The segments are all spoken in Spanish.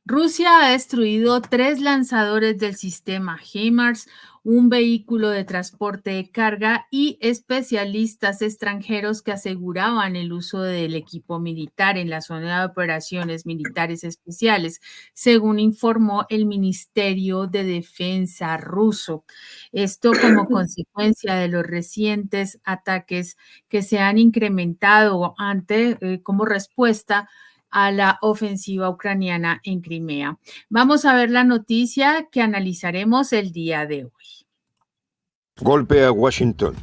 Rusia ha destruido 3 lanzadores del sistema HIMARS, un vehículo de transporte de carga y especialistas extranjeros que aseguraban el uso del equipo militar en la zona de operaciones militares especiales, según informó el Ministerio de Defensa ruso. Esto como consecuencia de los recientes ataques que se han incrementado como respuesta a la ofensiva ucraniana en Crimea. Vamos a ver la noticia que analizaremos el día de hoy. Golpe a Washington.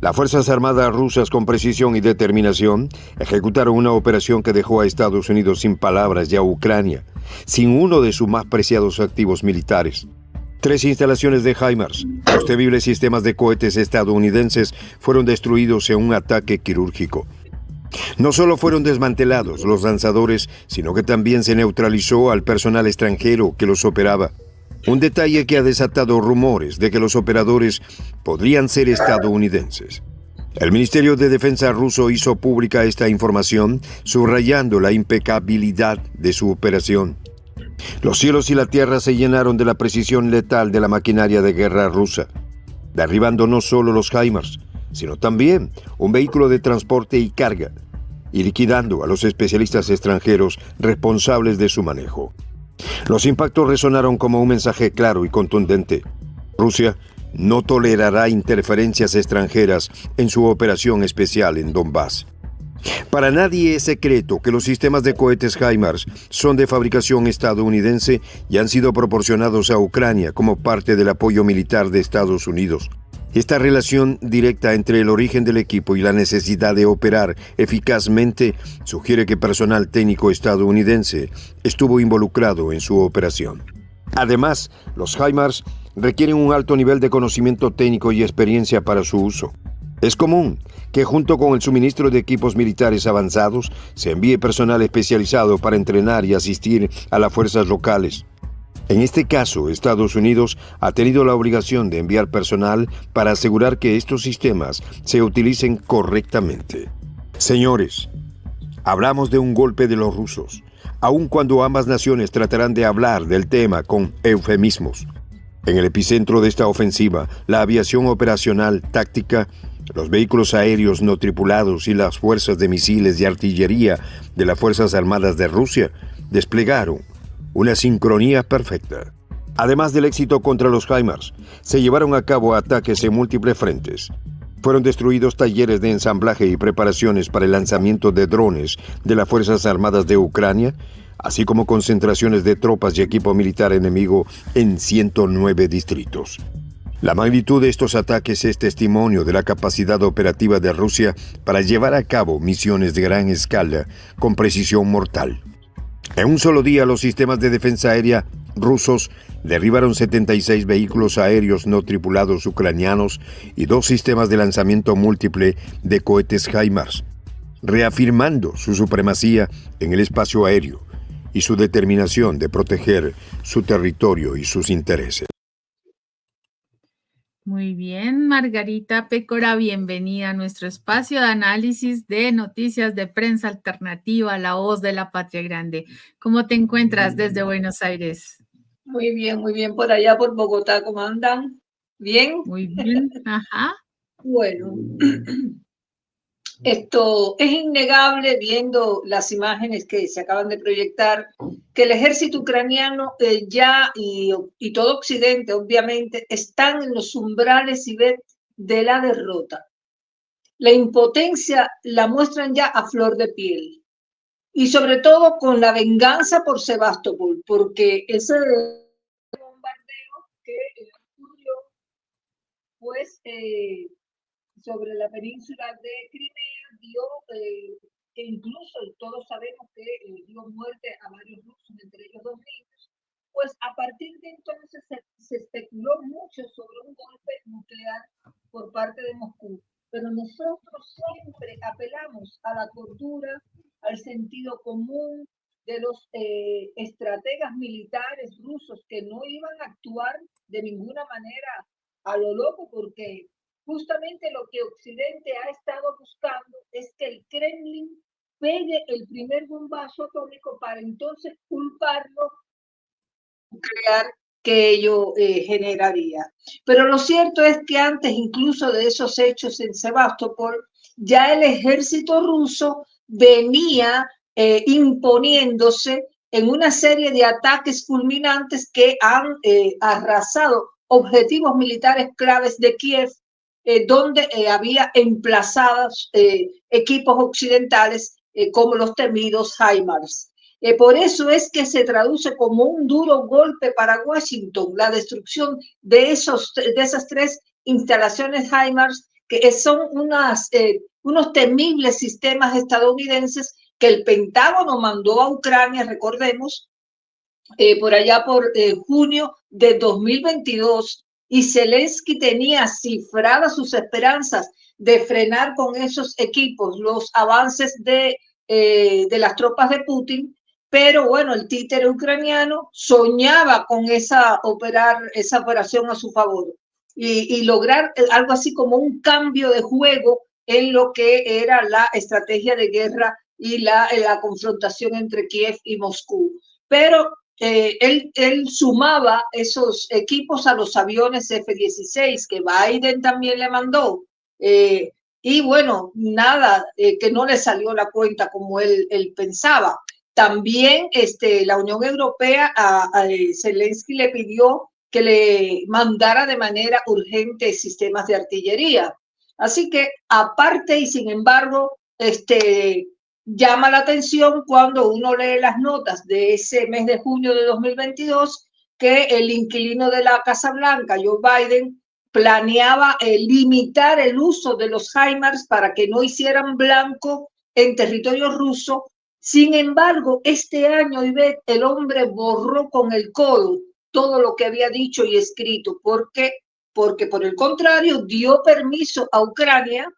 Las Fuerzas Armadas rusas con precisión y determinación ejecutaron una operación que dejó a Estados Unidos sin palabras y a Ucrania, sin uno de sus más preciados activos militares. 3 instalaciones de HIMARS, los temibles sistemas de cohetes estadounidenses, fueron destruidos en un ataque quirúrgico. No solo fueron desmantelados los lanzadores, sino que también se neutralizó al personal extranjero que los operaba. Un detalle que ha desatado rumores de que los operadores podrían ser estadounidenses. El Ministerio de Defensa ruso hizo pública esta información, subrayando la impecabilidad de su operación. Los cielos y la tierra se llenaron de la precisión letal de la maquinaria de guerra rusa, derribando no solo los HIMARS, sino también un vehículo de transporte y carga, y liquidando a los especialistas extranjeros responsables de su manejo. Los impactos resonaron como un mensaje claro y contundente. Rusia no tolerará interferencias extranjeras en su operación especial en Donbass. Para nadie es secreto que los sistemas de cohetes HIMARS son de fabricación estadounidense y han sido proporcionados a Ucrania como parte del apoyo militar de Estados Unidos. Esta relación directa entre el origen del equipo y la necesidad de operar eficazmente sugiere que personal técnico estadounidense estuvo involucrado en su operación. Además, los HIMARS requieren un alto nivel de conocimiento técnico y experiencia para su uso. Es común que junto con el suministro de equipos militares avanzados se envíe personal especializado para entrenar y asistir a las fuerzas locales. En este caso, Estados Unidos ha tenido la obligación de enviar personal para asegurar que estos sistemas se utilicen correctamente. Señores, hablamos de un golpe de los rusos, aun cuando ambas naciones tratarán de hablar del tema con eufemismos. En el epicentro de esta ofensiva, la aviación operacional táctica, los vehículos aéreos no tripulados y las fuerzas de misiles y artillería de las Fuerzas Armadas de Rusia desplegaron una sincronía perfecta. Además del éxito contra los HIMARS, se llevaron a cabo ataques en múltiples frentes. Fueron destruidos talleres de ensamblaje y preparaciones para el lanzamiento de drones de las Fuerzas Armadas de Ucrania, así como concentraciones de tropas y equipo militar enemigo en 109 distritos. La magnitud de estos ataques es testimonio de la capacidad operativa de Rusia para llevar a cabo misiones de gran escala con precisión mortal. En un solo día, los sistemas de defensa aérea rusos derribaron 76 vehículos aéreos no tripulados ucranianos y 2 sistemas de lanzamiento múltiple de cohetes HIMARS, reafirmando su supremacía en el espacio aéreo y su determinación de proteger su territorio y sus intereses. Muy bien, Margarita Pécora, bienvenida a nuestro espacio de análisis de noticias de prensa alternativa, La Voz de la Patria Grande. ¿Cómo te encuentras desde Buenos Aires? Muy bien, por allá por Bogotá, ¿cómo andan? ¿Bien? Muy bien, ajá. Bueno, esto es innegable viendo las imágenes que se acaban de proyectar, que el ejército ucraniano y todo Occidente, obviamente, están en los umbrales de la derrota. La impotencia la muestran ya a flor de piel. Y sobre todo con la venganza por Sebastopol, porque ese bombardeo que ocurrió pues sobre la península de Crimea dio, que incluso todos sabemos que dio muerte a varios rusos, entre ellos 2 niños, pues a partir de entonces se especuló mucho sobre un golpe nuclear por parte de Moscú. Pero nosotros siempre apelamos a la cordura, al sentido común de los estrategas militares rusos que no iban a actuar de ninguna manera a lo loco, porque justamente lo que Occidente ha estado buscando es que el Kremlin pegue el primer bombazo atómico para entonces culparlo nuclear que ello generaría. Pero lo cierto es que antes incluso de esos hechos en Sebastopol, ya el ejército ruso venía imponiéndose en una serie de ataques fulminantes que han arrasado objetivos militares claves de Kiev, donde había emplazados equipos occidentales como los temidos HIMARS. Por eso es que se traduce como un duro golpe para Washington la destrucción de esas 3 instalaciones HIMARS, que son unos temibles sistemas estadounidenses que el Pentágono mandó a Ucrania, recordemos, por allá por junio de 2022, y Zelensky tenía cifradas sus esperanzas de frenar con esos equipos los avances de las tropas de Putin, pero bueno, el títere ucraniano soñaba con esa operación a su favor y lograr algo así como un cambio de juego en lo que era la estrategia de guerra y la confrontación entre Kiev y Moscú. Pero él sumaba esos equipos a los aviones F-16 que Biden también le mandó. Y bueno, nada, que no le salió la cuenta como él pensaba. También la Unión Europea a Zelensky le pidió que le mandara de manera urgente sistemas de artillería. Así que aparte y sin embargo, llama la atención cuando uno lee las notas de ese mes de junio de 2022 que el inquilino de la Casa Blanca, Joe Biden, planeaba limitar el uso de los HIMARS para que no hicieran blanco en territorio ruso. Sin embargo, este año, Ivette, el hombre borró con el codo todo lo que había dicho y escrito. ¿Por qué? Porque por el contrario dio permiso a Ucrania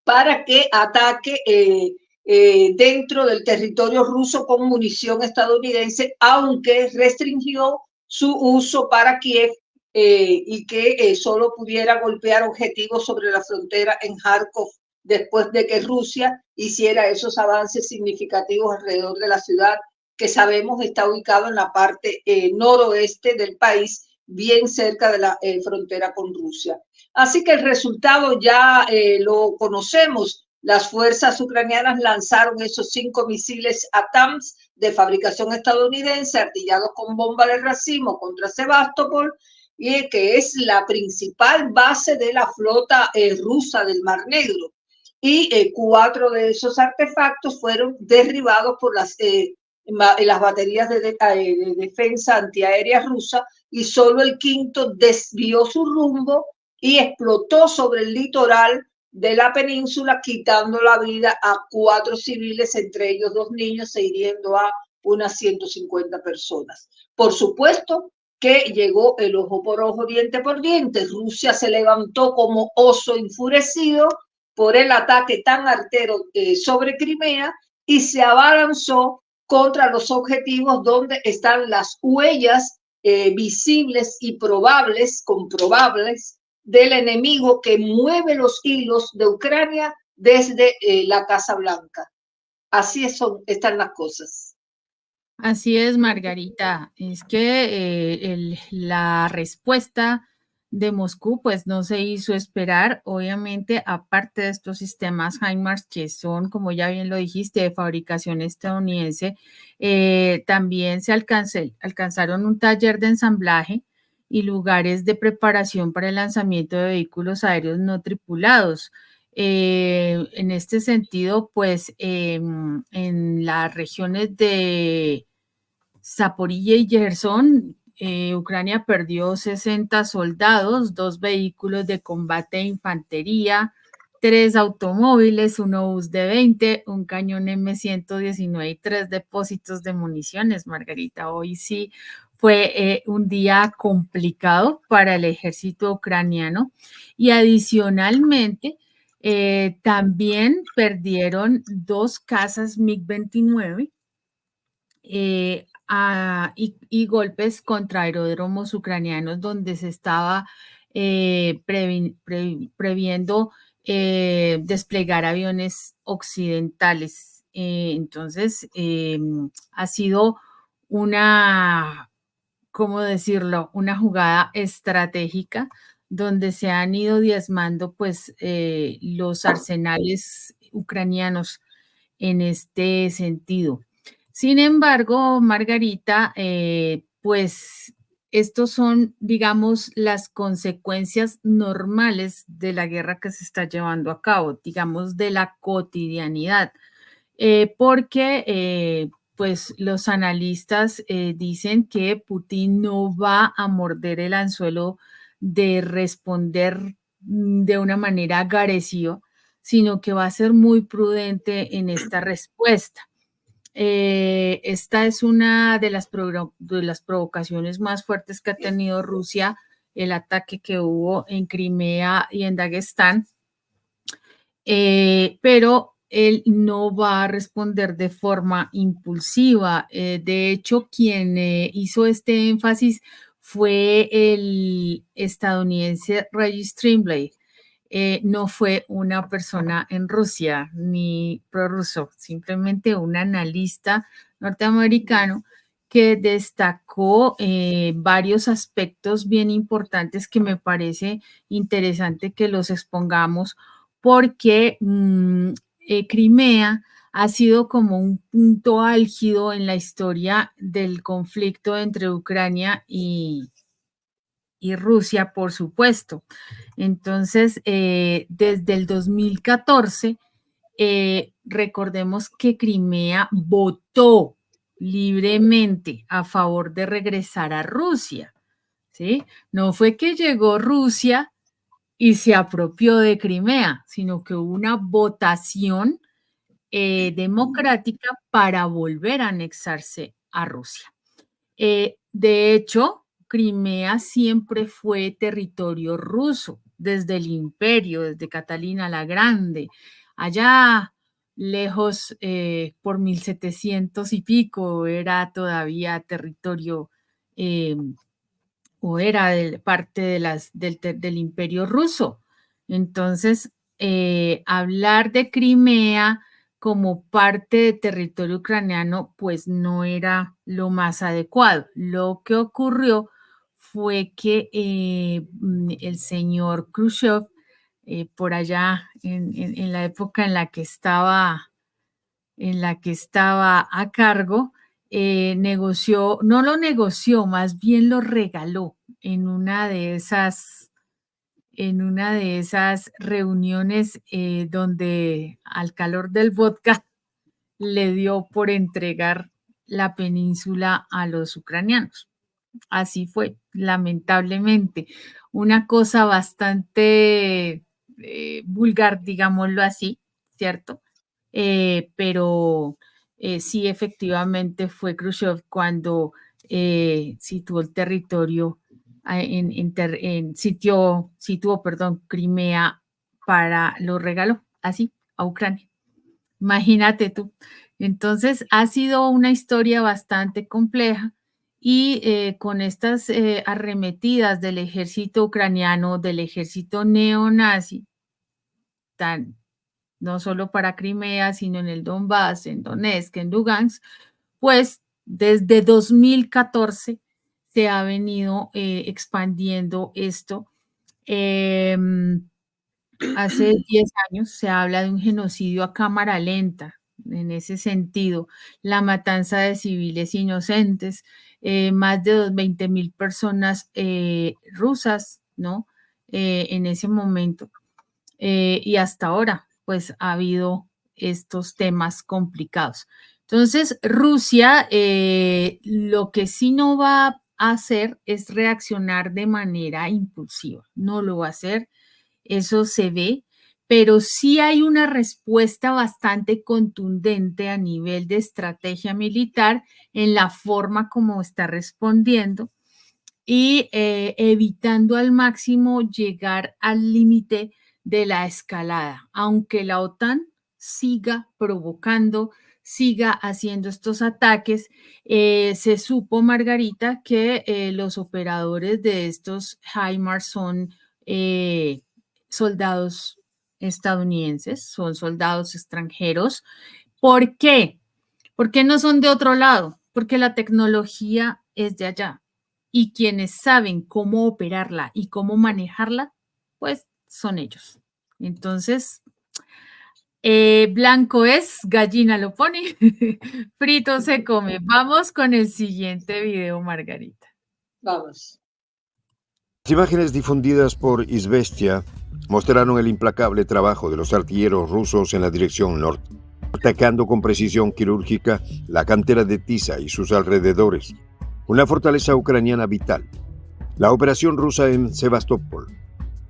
para que ataque dentro del territorio ruso con munición estadounidense, aunque restringió su uso para Kiev y que solo pudiera golpear objetivos sobre la frontera en Kharkov después de que Rusia hiciera esos avances significativos alrededor de la ciudad, que sabemos está ubicado en la parte noroeste del país, bien cerca de la frontera con Rusia. Así que el resultado ya lo conocemos. Las fuerzas ucranianas lanzaron esos 5 misiles ATAMS de fabricación estadounidense, artillados con bomba de racimo contra Sebastopol, y que es la principal base de la flota rusa del Mar Negro. Y 4 de esos artefactos fueron derribados por las baterías de defensa antiaérea rusa, y solo el 5º desvió su rumbo y explotó sobre el litoral de la península, quitando la vida a 4 civiles, entre ellos 2 niños, e hiriendo a unas 150 personas. Por supuesto que llegó el ojo por ojo, diente por diente. Rusia se levantó como oso enfurecido por el ataque tan artero sobre Crimea y se abalanzó contra los objetivos donde están las huellas visibles y comprobables del enemigo que mueve los hilos de Ucrania desde la Casa Blanca. Así están las cosas. Así es, Margarita. Es que la respuesta de Moscú pues no se hizo esperar. Obviamente, aparte de estos sistemas HIMARS, que son, como ya bien lo dijiste, de fabricación estadounidense, también se alcanzaron un taller de ensamblaje y lugares de preparación para el lanzamiento de vehículos aéreos no tripulados. En este sentido, pues en las regiones de Zaporilla y Gerson, Ucrania perdió 60 soldados, 2 vehículos de combate de infantería, 3 automóviles, 1 bus de 20, un cañón M119 y 3 depósitos de municiones. Margarita, hoy sí fue un día complicado para el ejército ucraniano, y adicionalmente también perdieron 2 cazas MiG-29 y golpes contra aeródromos ucranianos donde se estaba previendo desplegar aviones occidentales. Entonces, ha sido una ¿cómo decirlo? Una jugada estratégica donde se han ido diezmando pues los arsenales ucranianos en este sentido. Sin embargo, Margarita, pues estos son, digamos, las consecuencias normales de la guerra que se está llevando a cabo, digamos, de la cotidianidad, porque pues los analistas dicen que Putin no va a morder el anzuelo de responder de una manera agresiva, sino que va a ser muy prudente en esta respuesta. Esta es una de las provocaciones más fuertes que ha tenido Rusia, el ataque que hubo en Crimea y en Daguestán, pero él no va a responder de forma impulsiva. De hecho, quien hizo este énfasis fue el estadounidense Regis Tremblay. No fue una persona en Rusia ni prorruso, simplemente un analista norteamericano que destacó varios aspectos bien importantes que me parece interesante que los expongamos porque Crimea ha sido como un punto álgido en la historia del conflicto entre Ucrania y Rusia, por supuesto. Entonces, desde el 2014, recordemos que Crimea votó libremente a favor de regresar a Rusia, ¿sí? No fue que llegó Rusia y se apropió de Crimea, sino que hubo una votación democrática para volver a anexarse a Rusia. De hecho, Crimea siempre fue territorio ruso, desde el imperio, desde Catalina la Grande, allá lejos por 1700 y pico, era todavía territorio o era parte del imperio ruso. Entonces, hablar de Crimea como parte de territorio ucraniano, pues no era lo más adecuado. Lo que ocurrió fue que el señor Khrushchev, por allá en la época en la que estaba a cargo, negoció, no lo negoció, más bien lo regaló en una de esas reuniones donde al calor del vodka le dio por entregar la península a los ucranianos. Así fue, lamentablemente. Una cosa bastante vulgar, digámoslo así, ¿cierto? Pero sí, efectivamente fue Khrushchev cuando situó el territorio, situó, perdón, Crimea lo regaló así a Ucrania. Imagínate tú. Entonces, ha sido una historia bastante compleja y con estas arremetidas del ejército ucraniano, del ejército neonazi, no solo para Crimea, sino en el Donbass, en Donetsk, en Lugansk, pues desde 2014 se ha venido expandiendo esto. Hace 10 años se habla de un genocidio a cámara lenta, en ese sentido, la matanza de civiles inocentes, más de 20,000 personas rusas, ¿no? En ese momento. Y hasta ahora, pues ha habido estos temas complicados. Entonces, Rusia lo que sí no va a hacer es reaccionar de manera impulsiva, no lo va a hacer, eso se ve, pero sí hay una respuesta bastante contundente a nivel de estrategia militar en la forma como está respondiendo y evitando al máximo llegar al límite de la escalada, aunque la OTAN siga provocando, siga haciendo estos ataques. Se supo, Margarita, que los operadores de estos HIMARS son soldados estadounidenses, son soldados extranjeros. ¿Por qué? ¿Por qué no son de otro lado? Porque la tecnología es de allá. y quienes saben cómo operarla y cómo manejarla, pues son ellos. Entonces, blanco es, gallina lo pone, frito se come. Vamos con el siguiente video, Margarita. Vamos. Las imágenes difundidas por Izvestia mostraron el implacable trabajo de los artilleros rusos en la dirección norte, atacando con precisión quirúrgica la cantera de Tisa y sus alrededores, una fortaleza ucraniana vital. La operación rusa en Sebastopol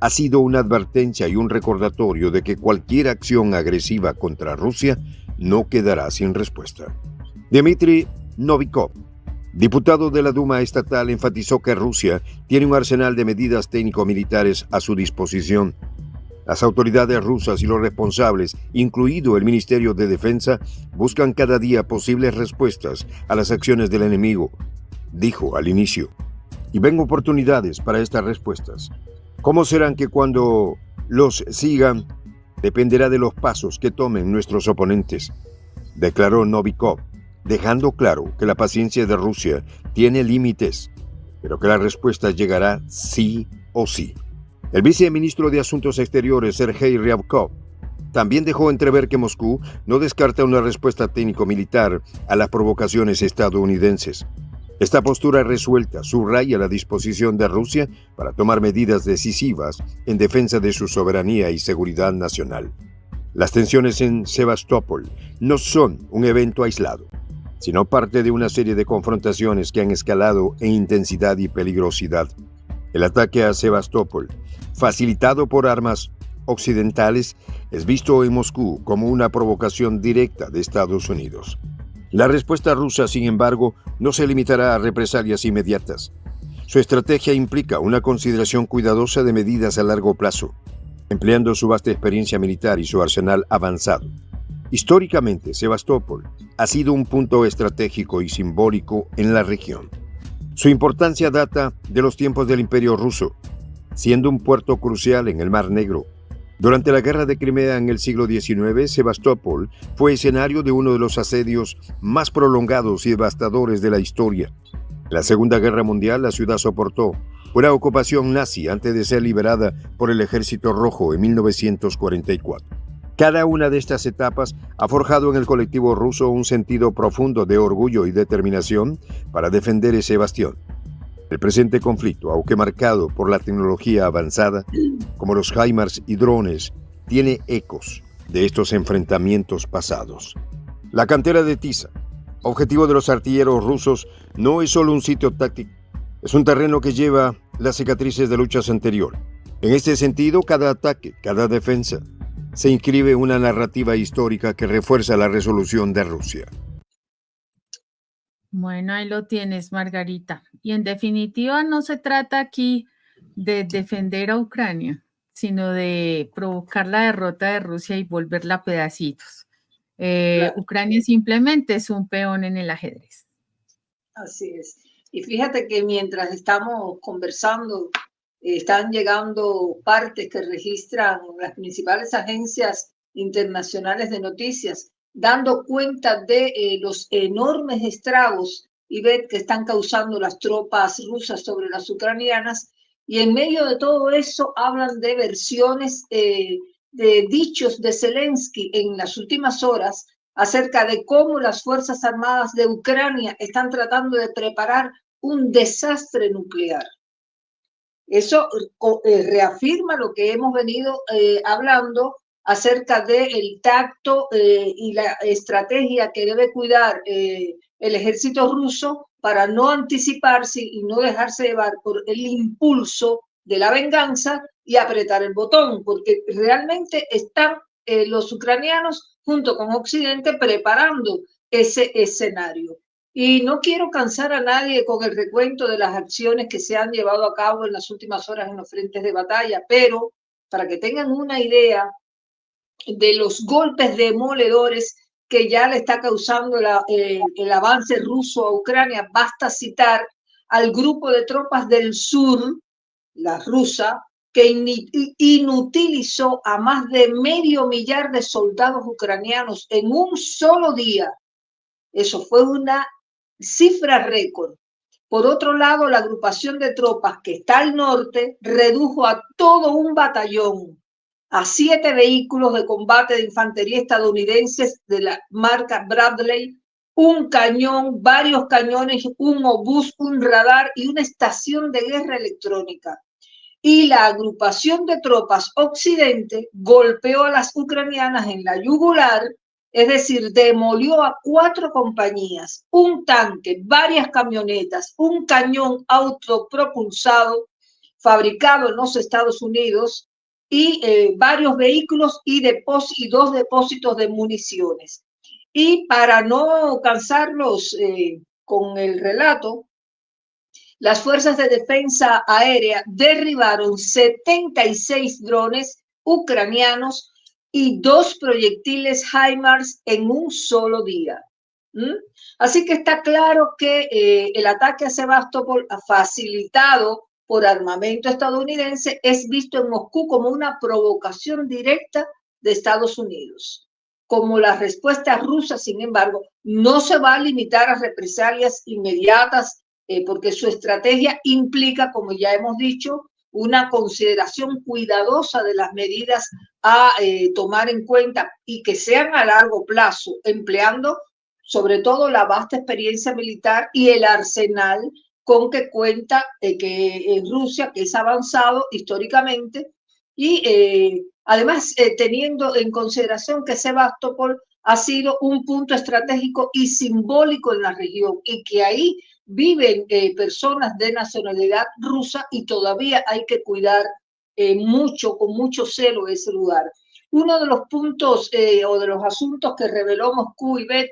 ha sido una advertencia y un recordatorio de que cualquier acción agresiva contra Rusia no quedará sin respuesta. Dmitry Novikov, diputado de la Duma estatal, enfatizó que Rusia tiene un arsenal de medidas técnico-militares a su disposición. Las autoridades rusas y los responsables, incluido el Ministerio de Defensa, buscan cada día posibles respuestas a las acciones del enemigo, dijo al inicio. Y ven oportunidades para estas respuestas. ¿Cómo serán que cuando los sigan dependerá de los pasos que tomen nuestros oponentes?, declaró Novikov, dejando claro que la paciencia de Rusia tiene límites, pero que la respuesta llegará sí o sí. El viceministro de Asuntos Exteriores, Sergei Ryabkov, también dejó entrever que Moscú no descarta una respuesta técnico-militar a las provocaciones estadounidenses. Esta postura resuelta subraya la disposición de Rusia para tomar medidas decisivas en defensa de su soberanía y seguridad nacional. Las tensiones en Sebastopol no son un evento aislado, sino parte de una serie de confrontaciones que han escalado en intensidad y peligrosidad. El ataque a Sebastopol, facilitado por armas occidentales, es visto en Moscú como una provocación directa de Estados Unidos. La respuesta rusa, sin embargo, no se limitará a represalias inmediatas. Su estrategia implica una consideración cuidadosa de medidas a largo plazo, empleando su vasta experiencia militar y su arsenal avanzado. Históricamente, Sebastopol ha sido un punto estratégico y simbólico en la región. Su importancia data de los tiempos del Imperio Ruso, siendo un puerto crucial en el Mar Negro. Durante la Guerra de Crimea en el siglo XIX, Sebastopol fue escenario de uno de los asedios más prolongados y devastadores de la historia. En la Segunda Guerra Mundial, la ciudad soportó una ocupación nazi antes de ser liberada por el Ejército Rojo en 1944. Cada una de estas etapas ha forjado en el colectivo ruso un sentido profundo de orgullo y determinación para defender ese bastión. El presente conflicto, aunque marcado por la tecnología avanzada, como los HIMARS y drones, tiene ecos de estos enfrentamientos pasados. La cantera de Tisa, objetivo de los artilleros rusos, no es solo un sitio táctico, es un terreno que lleva las cicatrices de luchas anteriores. En este sentido, cada ataque, cada defensa, se inscribe en una narrativa histórica que refuerza la resolución de Rusia. Bueno, ahí lo tienes, Margarita. Y en definitiva, no se trata aquí de defender a Ucrania, sino de provocar la derrota de Rusia y volverla a pedacitos. Claro. Ucrania simplemente es un peón en el ajedrez. Así es. Y fíjate que mientras estamos conversando, están llegando partes que registran las principales agencias internacionales de noticias, dando cuenta de los enormes estragos, Ivette, que están causando las tropas rusas sobre las ucranianas. Y en medio de todo eso hablan de versiones de dichos de Zelensky en las últimas horas acerca de cómo las Fuerzas Armadas de Ucrania están tratando de preparar un desastre nuclear. Eso reafirma lo que hemos venido hablando acerca del tacto y la estrategia que debe cuidar el ejército ruso para no anticiparse y no dejarse llevar por el impulso de la venganza y apretar el botón, porque realmente están los ucranianos junto con Occidente preparando ese escenario. Y no quiero cansar a nadie con el recuento de las acciones que se han llevado a cabo en las últimas horas en los frentes de batalla, pero para que tengan una idea de los golpes demoledores que ya le está causando el avance ruso a Ucrania, basta citar al grupo de tropas del sur, la rusa, que inutilizó a más de 500.000 de soldados ucranianos en un solo día. Eso fue una cifra récord. Por otro lado, la agrupación de tropas que está al norte redujo a todo un batallón, a 7 vehículos de combate de infantería estadounidenses de la marca Bradley, un cañón, varios cañones, un obús, un radar y una estación de guerra electrónica. Y la agrupación de tropas occidente golpeó a las ucranianas en la yugular, es decir, demolió a 4 compañías, un tanque, varias camionetas, un cañón autopropulsado fabricado en los Estados Unidos y varios vehículos y 2 depósitos de municiones. Y para no cansarlos con el relato, las fuerzas de defensa aérea derribaron 76 drones ucranianos y 2 proyectiles HIMARS en un solo día. Así que está claro que el ataque a Sebastopol, facilitado por armamento estadounidense, es visto en Moscú como una provocación directa de Estados Unidos. Como la respuesta rusa, sin embargo, no se va a limitar a represalias inmediatas, porque su estrategia implica, como ya hemos dicho, una consideración cuidadosa de las medidas a tomar en cuenta y que sean a largo plazo, empleando sobre todo la vasta experiencia militar y el arsenal con que cuenta que Rusia, que es avanzado históricamente, y además teniendo en consideración que Sebastopol ha sido un punto estratégico y simbólico en la región y que ahí viven personas de nacionalidad rusa y todavía hay que cuidar mucho, con mucho celo ese lugar. Uno de los puntos o de los asuntos que reveló Moscú y Bet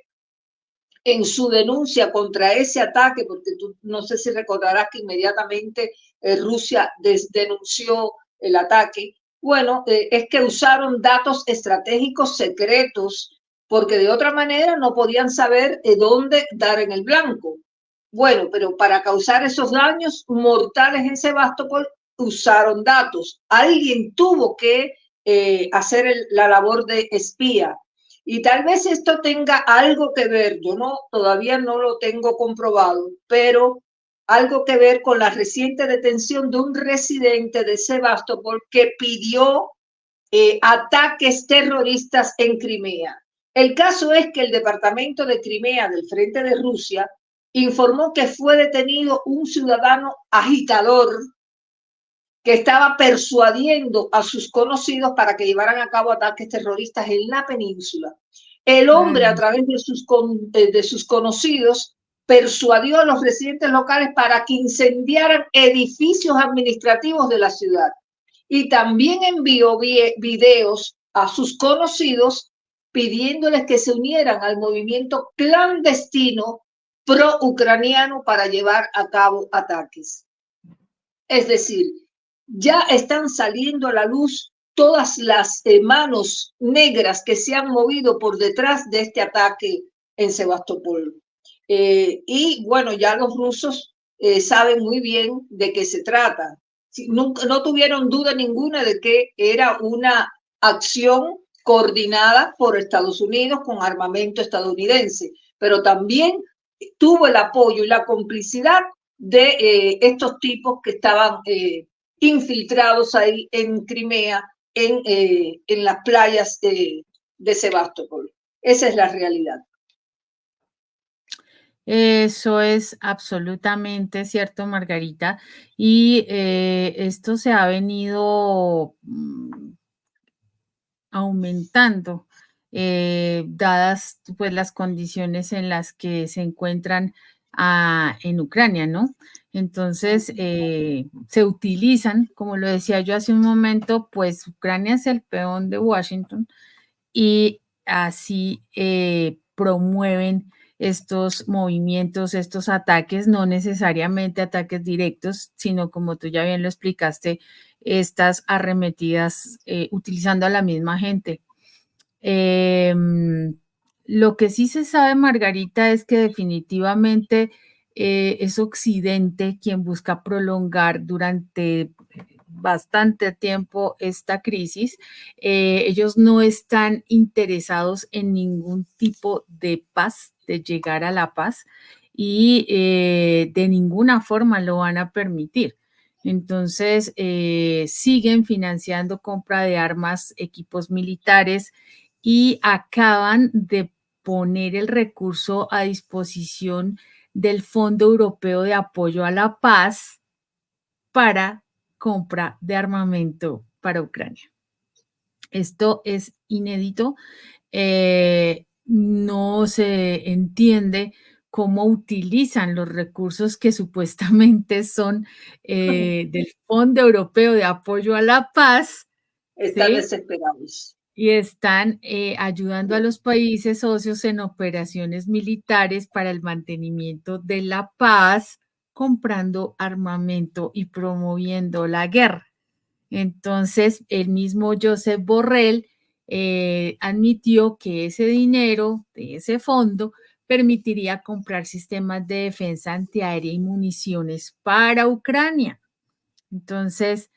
en su denuncia contra ese ataque, porque tú no sé si recordarás que inmediatamente Rusia denunció el ataque, bueno, es que usaron datos estratégicos secretos, porque de otra manera no podían saber dónde dar en el blanco. Bueno, pero para causar esos daños mortales en Sebastopol usaron datos. Alguien tuvo que hacer la labor de espía. Y tal vez esto tenga algo que ver, yo todavía no lo tengo comprobado, pero algo que ver con la reciente detención de un residente de Sebastopol que pidió ataques terroristas en Crimea. El caso es que el departamento de Crimea del Frente de Rusia informó que fue detenido un ciudadano agitador que estaba persuadiendo a sus conocidos para que llevaran a cabo ataques terroristas en la península. El hombre, a través de sus conocidos, persuadió a los residentes locales para que incendiaran edificios administrativos de la ciudad. Y también envió videos a sus conocidos pidiéndoles que se unieran al movimiento clandestino pro-ucraniano para llevar a cabo ataques. Es decir, ya están saliendo a la luz todas las manos negras que se han movido por detrás de este ataque en Sebastopol. Y bueno, ya los rusos saben muy bien de qué se trata. No tuvieron duda ninguna de que era una acción coordinada por Estados Unidos con armamento estadounidense, pero también tuvo el apoyo y la complicidad de estos tipos que estaban infiltrados ahí en Crimea, en las playas de Sebastopol. Esa es la realidad. Eso es absolutamente cierto, Margarita. Y esto se ha venido aumentando, dadas pues las condiciones en las que se encuentran en Ucrania, ¿no? Entonces, se utilizan, como lo decía yo hace un momento, pues Ucrania es el peón de Washington y así promueven estos movimientos, estos ataques, no necesariamente ataques directos, sino como tú ya bien lo explicaste, estas arremetidas utilizando a la misma gente. Lo que sí se sabe, Margarita, es que definitivamente es Occidente quien busca prolongar durante bastante tiempo esta crisis. Ellos no están interesados en ningún tipo de paz, de llegar a la paz. y de ninguna forma lo van a permitir. Entonces, siguen financiando compra de armas, equipos militares y acaban de poner el recurso a disposición del Fondo Europeo de Apoyo a la Paz para compra de armamento para Ucrania. Esto es inédito. No se entiende cómo utilizan los recursos que supuestamente son del Fondo Europeo de Apoyo a la Paz. Están ¿sí? desesperados. Y están ayudando a los países socios en operaciones militares para el mantenimiento de la paz, comprando armamento y promoviendo la guerra. Entonces, el mismo Josep Borrell admitió que ese dinero de ese fondo permitiría comprar sistemas de defensa antiaérea y municiones para Ucrania. Entonces,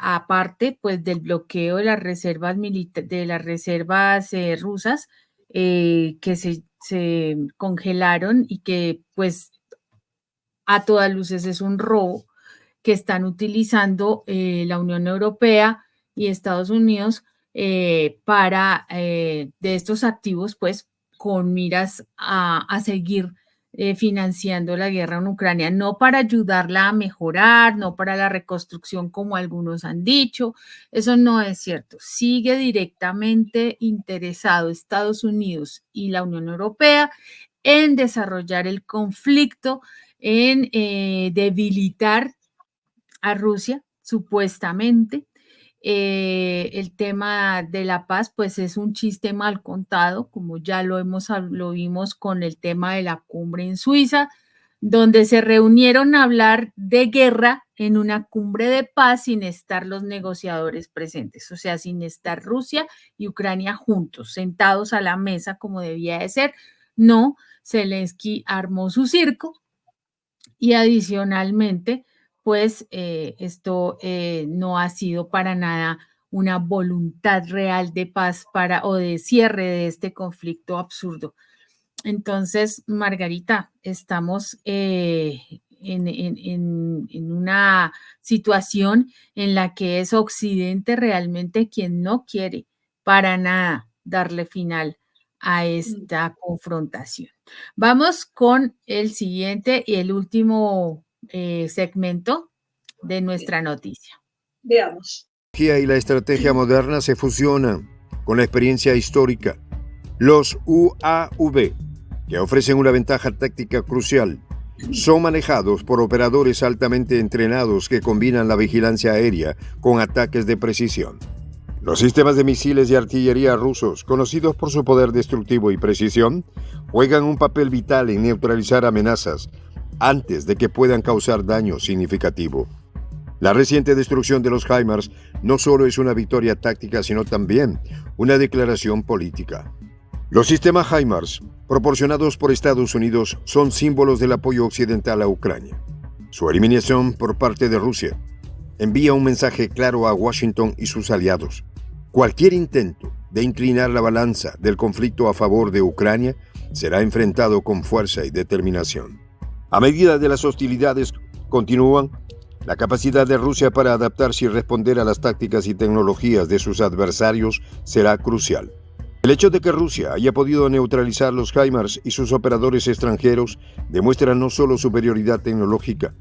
aparte pues del bloqueo de las reservas rusas que se congelaron y que pues a todas luces es un robo que están utilizando la Unión Europea y Estados Unidos para de estos activos pues con miras a seguir financiando la guerra en Ucrania, no para ayudarla a mejorar, no para la reconstrucción como algunos han dicho, eso no es cierto. Sigue directamente interesado Estados Unidos y la Unión Europea en desarrollar el conflicto, en debilitar a Rusia, supuestamente. El tema de la paz, pues es un chiste mal contado, como ya lo vimos con el tema de la cumbre en Suiza, donde se reunieron a hablar de guerra en una cumbre de paz sin estar los negociadores presentes, o sea, sin estar Rusia y Ucrania juntos, sentados a la mesa como debía de ser. No, Zelensky armó su circo y adicionalmente, pues esto no ha sido para nada una voluntad real de paz o de cierre de este conflicto absurdo. Entonces, Margarita, estamos en una situación en la que es Occidente realmente quien no quiere para nada darle final a esta confrontación. Vamos con el siguiente y el último segmento de nuestra noticia. Veamos. Y la estrategia moderna se fusionan con la experiencia histórica. Los UAV, que ofrecen una ventaja táctica crucial, son manejados por operadores altamente entrenados que combinan la vigilancia aérea con ataques de precisión. Los sistemas de misiles y artillería rusos, conocidos por su poder destructivo y precisión, juegan un papel vital en neutralizar amenazas antes de que puedan causar daño significativo. La reciente destrucción de los HIMARS no solo es una victoria táctica, sino también una declaración política. Los sistemas HIMARS, proporcionados por Estados Unidos, son símbolos del apoyo occidental a Ucrania. Su eliminación por parte de Rusia envía un mensaje claro a Washington y sus aliados. Cualquier intento de inclinar la balanza del conflicto a favor de Ucrania será enfrentado con fuerza y determinación. A medida que las hostilidades continúan, la capacidad de Rusia para adaptarse y responder a las tácticas y tecnologías de sus adversarios será crucial. El hecho de que Rusia haya podido neutralizar los HIMARS y sus operadores extranjeros demuestra no solo superioridad tecnológica,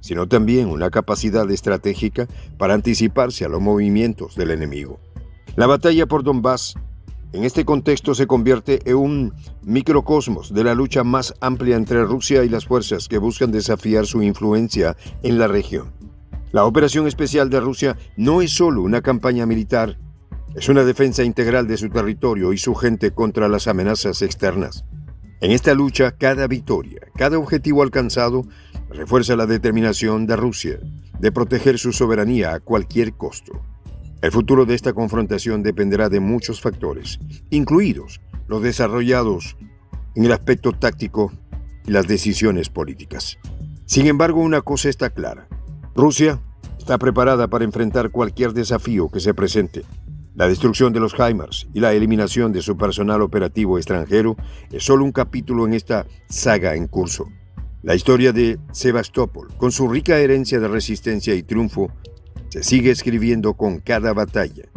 sino también una capacidad estratégica para anticiparse a los movimientos del enemigo. La batalla por Donbass, en este contexto, se convierte en un microcosmos de la lucha más amplia entre Rusia y las fuerzas que buscan desafiar su influencia en la región. La operación especial de Rusia no es solo una campaña militar, es una defensa integral de su territorio y su gente contra las amenazas externas. En esta lucha, cada victoria, cada objetivo alcanzado, refuerza la determinación de Rusia de proteger su soberanía a cualquier costo. El futuro de esta confrontación dependerá de muchos factores, incluidos los desarrollados en el aspecto táctico y las decisiones políticas. Sin embargo, una cosa está clara: Rusia está preparada para enfrentar cualquier desafío que se presente. La destrucción de los HIMARS y la eliminación de su personal operativo extranjero es solo un capítulo en esta saga en curso. La historia de Sebastopol, con su rica herencia de resistencia y triunfo, se sigue escribiendo con cada batalla,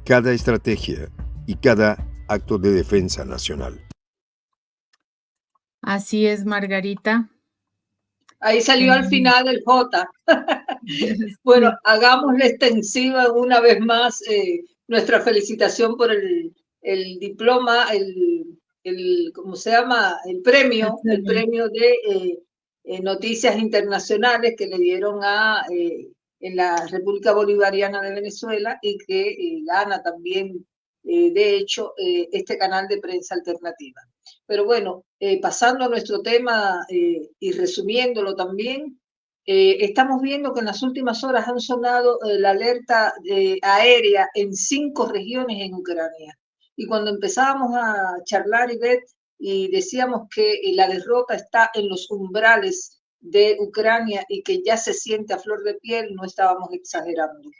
cada estrategia y cada acto de defensa nacional. Así es, Margarita. Ahí salió al final el J. Bueno, Sí. hagámosle extensiva una vez más nuestra felicitación por el diploma, ¿cómo se llama? El premio de Noticias Internacionales que le dieron en la República Bolivariana de Venezuela y que gana también, de hecho, este canal de prensa alternativa. Pero bueno, pasando a nuestro tema y resumiéndolo también, estamos viendo que en las últimas horas han sonado la alerta aérea en 5 regiones en Ucrania. Y cuando empezábamos a charlar, Ivette, y decíamos que la derrota está en los umbrales de Ucrania y que ya se siente a flor de piel, no estábamos exagerando.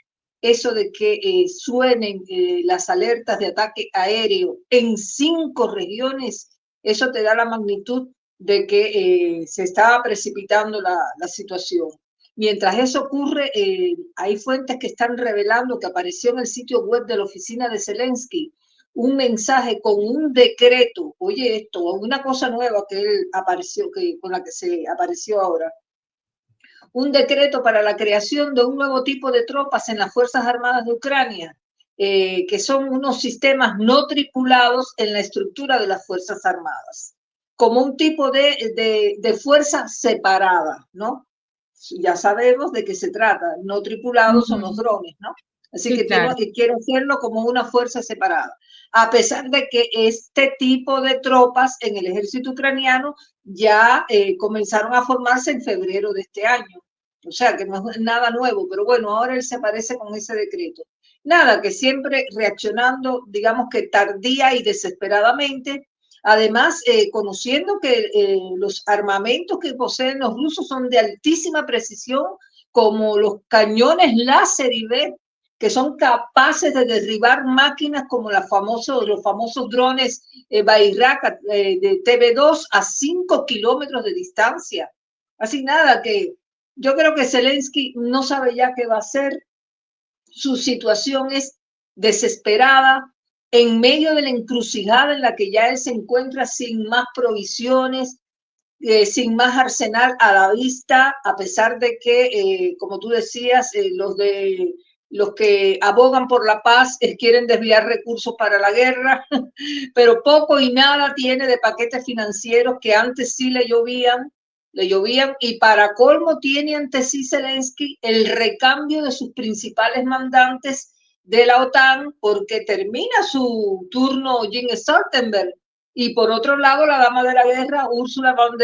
Eso de que suenen las alertas de ataque aéreo en 5 regiones, eso te da la magnitud de que se estaba precipitando la situación. Mientras eso ocurre, hay fuentes que están revelando que apareció en el sitio web de la oficina de Zelensky un mensaje con un decreto, oye esto, una cosa nueva que él apareció, con la que se apareció ahora, un decreto para la creación de un nuevo tipo de tropas en las Fuerzas Armadas de Ucrania, que son unos sistemas no tripulados en la estructura de las Fuerzas Armadas, como un tipo de fuerza separada, ¿no? Ya sabemos de qué se trata, no tripulados son los drones, ¿no? Así Sí, que claro. quiero hacerlo como una fuerza separada, a pesar de que este tipo de tropas en el ejército ucraniano ya comenzaron a formarse en febrero de este año. O sea, que no es nada nuevo, pero bueno, ahora él se aparece con ese decreto. Nada, que siempre reaccionando, digamos que tardía y desesperadamente, además conociendo que los armamentos que poseen los rusos son de altísima precisión, como los cañones láser y B, que son capaces de derribar máquinas como los famosos drones Bayrak de TB2 a 5 kilómetros de distancia. Así nada, que yo creo que Zelensky no sabe ya qué va a hacer. Su situación es desesperada en medio de la encrucijada en la que ya él se encuentra sin más provisiones, sin más arsenal a la vista, a pesar de que, como tú decías, los que abogan por la paz quieren desviar recursos para la guerra, pero poco y nada tiene de paquetes financieros que antes sí le llovían, y para colmo tiene ante sí Zelensky el recambio de sus principales mandantes de la OTAN, porque termina su turno Jens Stoltenberg, y por otro lado la dama de la guerra Ursula von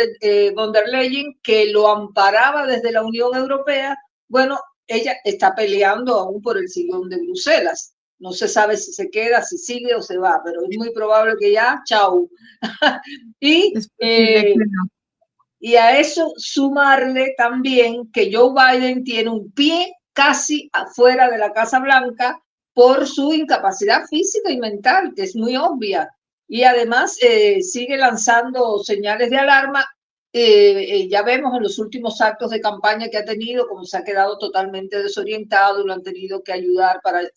der Leyen, que lo amparaba desde la Unión Europea. Bueno, ella está peleando aún por el sillón de Bruselas. No se sabe si se queda, si sigue o se va, pero es muy probable que ya, chau. Es posible que no. Y a eso sumarle también que Joe Biden tiene un pie casi afuera de la Casa Blanca por su incapacidad física y mental, que es muy obvia. Y además sigue lanzando señales de alarma. Ya vemos en los últimos actos de campaña que ha tenido, como se ha quedado totalmente desorientado, lo han tenido que ayudar para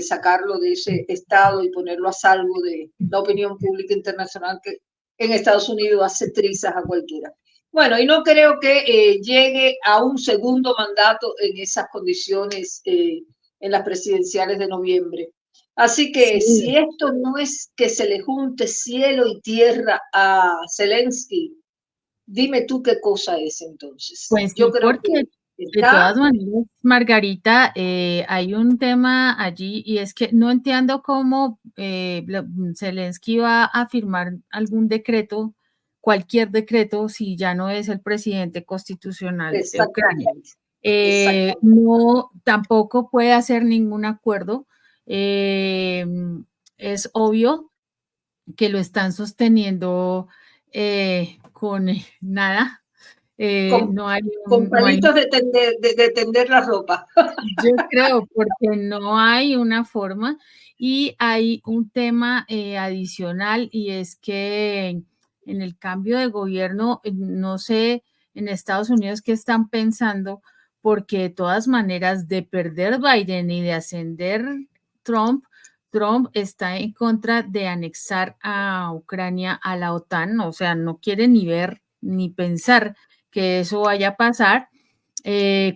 sacarlo de ese estado y ponerlo a salvo de la opinión pública internacional, que en Estados Unidos hace trizas a cualquiera. Bueno, y no creo que llegue a un segundo mandato en esas condiciones en las presidenciales de noviembre. Así que Sí. si esto no es que se le junte cielo y tierra a Zelensky, dime tú qué cosa es entonces. Pues Yo sí, creo porque que de está todas maneras, Margarita, hay un tema allí y es que no entiendo cómo Zelensky va a firmar algún decreto, cualquier decreto, si ya no es el presidente constitucional de Ucrania. exactamente. No, tampoco puede hacer ningún acuerdo. Es obvio que lo están sosteniendo con nada. Con, No hay con no hay, palitos de tender la ropa. yo creo, porque no hay una forma y hay un tema adicional y es que en el cambio de gobierno, no sé en Estados Unidos qué están pensando, porque de todas maneras de perder Biden y de ascender Trump, Trump está en contra de anexar a Ucrania a la OTAN, o sea, no quiere ni ver ni pensar que eso vaya a pasar.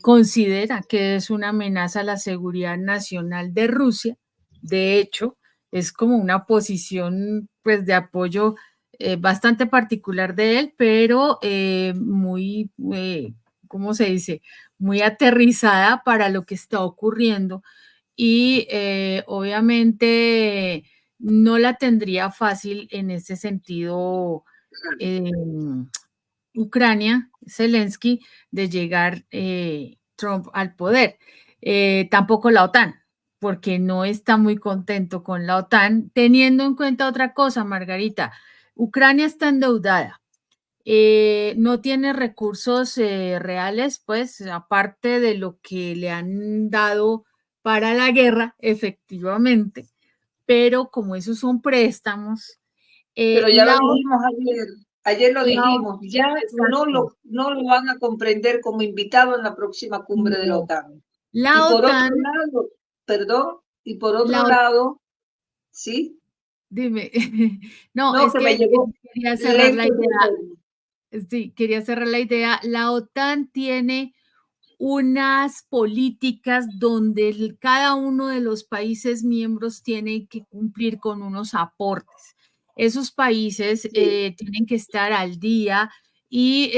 Considera que es una amenaza a la seguridad nacional de Rusia. De hecho, es como una posición pues, de apoyo bastante particular de él, pero muy, ¿cómo se dice? Muy aterrizada para lo que está ocurriendo y obviamente no la tendría fácil en ese sentido. eh, Ucrania, Zelensky, de llegar Trump al poder. Tampoco la OTAN, porque no está muy contento con la OTAN, teniendo en cuenta otra cosa, Margarita. Ucrania está endeudada, no tiene recursos reales, pues aparte de lo que le han dado para la guerra, efectivamente, pero como esos son préstamos, Pero ya lo la, dijimos ayer lo la, dijimos, ya exacto, no lo van a comprender como invitado en la próxima cumbre de la no. OTAN. Y La por otro OTAN, lado, perdón, y por otro la, lado, sí, dime, no, no, es que me que llegó quería cerrar la lento el idea, retorno. sí, quería cerrar la idea. La OTAN tiene unas políticas donde cada uno de los países miembros tiene que cumplir con unos aportes. Esos países Sí, tienen que estar al día y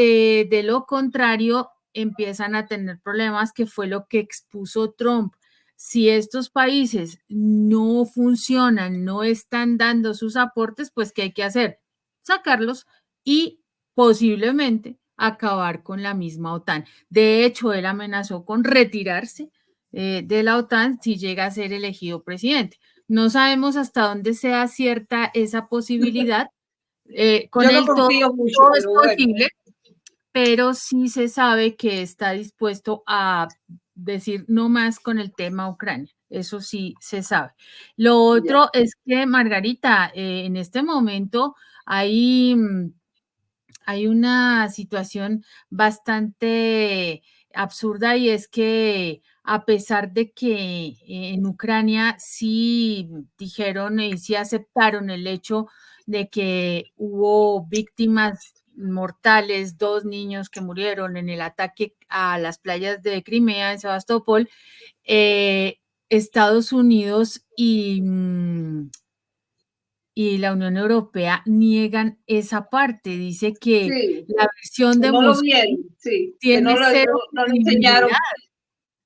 de lo contrario empiezan a tener problemas, que fue lo que expuso Trump. Si estos países no funcionan, no están dando sus aportes, pues ¿qué hay que hacer? Sacarlos y posiblemente acabar con la misma OTAN. De hecho, él amenazó con retirarse de la OTAN si llega a ser elegido presidente. No sabemos hasta dónde sea cierta esa posibilidad. Con yo no él todo, confío mucho, todo es pero bueno, posible, pero sí se sabe que está dispuesto a decir no más con el tema Ucrania. Eso sí se sabe. Lo ya. otro es que, Margarita, en este momento hay hay una situación bastante absurda y es que a pesar de que en Ucrania sí dijeron y sí aceptaron el hecho de que hubo víctimas mortales, 2 niños que murieron en el ataque a las playas de Crimea, en Sebastopol, eh, Estados Unidos y la Unión Europea niegan esa parte. Dice que Sí, la versión que de no lo Moscú vieron, sí, que tiene cero no lo credibilidad. enseñaron.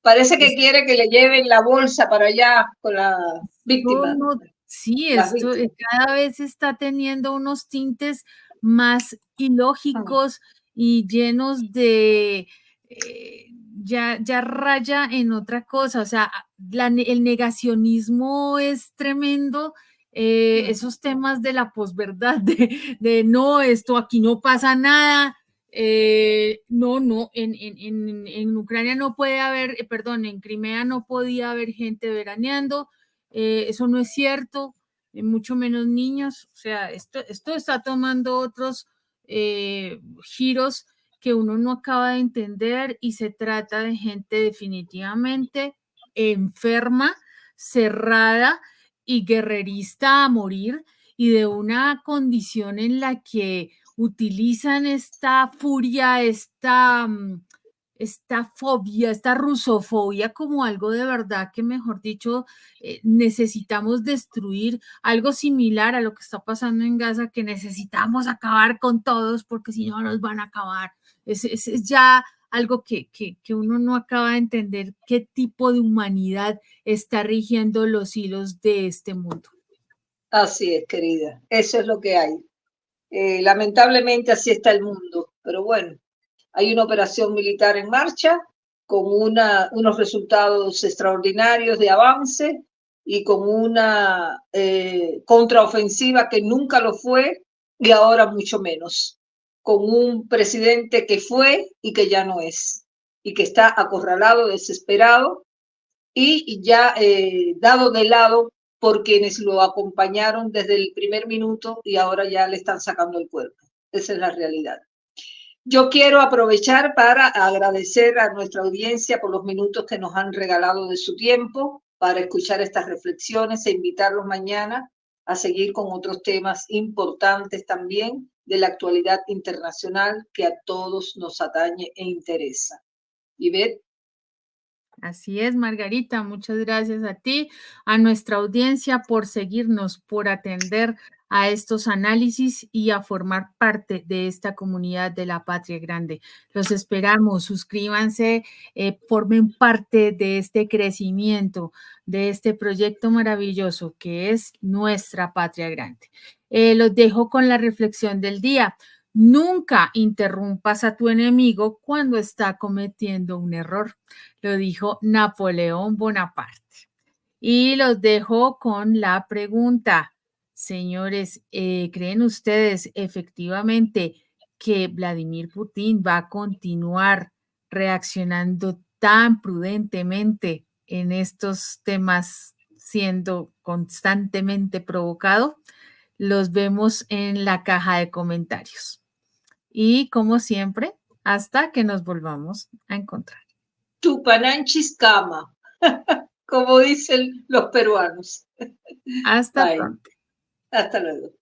Parece que Es- quiere que le lleven la bolsa para allá con la víctima, no, sí, las esto víctimas. cada vez está teniendo unos tintes más Mm, ilógicos y llenos de, eh, ya raya en otra cosa, o sea, el negacionismo es tremendo. mm. Esos temas de la posverdad, de no, esto aquí no pasa nada, no, en Ucrania no puede haber, perdón, en Crimea no podía haber gente veraneando, eso no es cierto, mucho menos niños, o sea, esto está tomando otros giros que uno no acaba de entender y se trata de gente definitivamente enferma, cerrada y guerrerista a morir y de una condición en la que utilizan esta furia, esta fobia, esta rusofobia como algo de verdad que, mejor dicho, necesitamos destruir, algo similar a lo que está pasando en Gaza, que necesitamos acabar con todos porque si no nos van a acabar. Es ya algo que uno no acaba de entender qué tipo de humanidad está rigiendo los hilos de este mundo. Así es, querida, eso es lo que hay. Lamentablemente así está el mundo, pero bueno, hay una operación militar en marcha con unos resultados extraordinarios de avance y con una contraofensiva que nunca lo fue y ahora mucho menos. con un presidente que fue y que ya no es, y que está acorralado, desesperado y ya dado de lado por quienes lo acompañaron desde el primer minuto y ahora ya le están sacando el cuerpo. Esa es la realidad. Yo quiero aprovechar para agradecer a nuestra audiencia por los minutos que nos han regalado de su tiempo para escuchar estas reflexiones e invitarlos mañana a seguir con otros temas importantes también de la actualidad internacional que a todos nos atañe e interesa. Ivette. Así es, Margarita, muchas gracias a ti, a nuestra audiencia por seguirnos, por atender a estos análisis y a formar parte de esta comunidad de la Patria Grande. Los esperamos, suscríbanse, formen parte de este crecimiento, de este proyecto maravilloso que es nuestra Patria Grande. Los dejo con la reflexión del día. Nunca interrumpas a tu enemigo cuando está cometiendo un error. Lo dijo Napoleón Bonaparte. Y los dejo con la pregunta. Señores, ¿creen ustedes efectivamente que Vladimir Putin va a continuar reaccionando tan prudentemente en estos temas, siendo constantemente provocado? Los vemos en la caja de comentarios. Y como siempre, hasta que nos volvamos a encontrar. Tupananchis cama, como dicen los peruanos. Hasta pronto. Hasta luego.